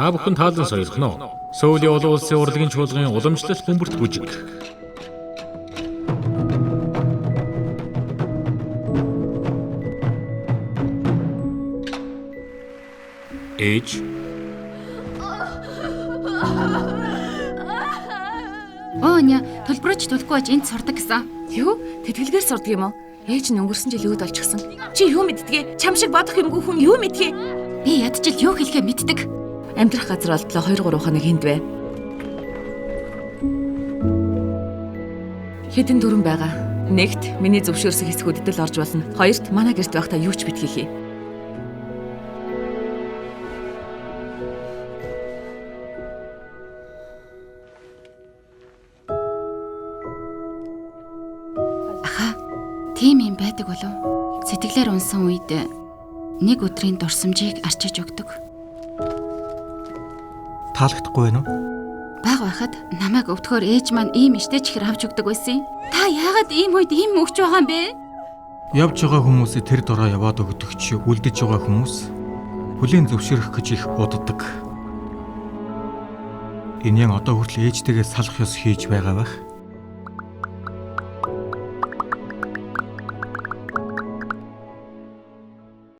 Та бүхэн таалан сойрхно. Сөүлийн олон улсын урлагийн чуулган уламжлалт бөмбөрт бүжиг. Ээж. Ооня, төлбөрөж төлөхгүй аж энд сурдаг гэсэн. Юу? Тэтгэлгээр сурдаг юм уу? Ээж нь өнгөрсөн жил өөд олчихсан. Чи юу мэддгээ? Чам шиг бодох юмгүй хүн юу мэдгээ? Би ядчил юу хэлэхээ мэддэг. Амьдрах газар олдлоо 2-3 хоног энд бай. Хэдэн дүрэн байгаа. Нэгт миний зөвшөөрсөн хэсгүүдэд л орж болно. Хоёрт манай гэрт байхдаа юу ч битгий хий. Тийм юм байдаг болов. Сэтгэлээр унсан үед нэг өдрийн дурсамжийг арчиж өгдөг. Таалагдахгүй байна уу? Бага байхад намайг өвдөхөөр ээж маань ийм иштэй чихэр авч өгдөг байсан юм. Та яагаад ийм үед ийм өгч байгаа юм бэ? Явж байгаа хүмүүсээ тэр дороо яваад өгдөг чи үлдэж байгаа хүмүүс хүлээн зөвшөөрөх гэж их уддаг. Энэ яг одоо хүртэл ээжтэйгээ салах ёс хийж байгаа байх.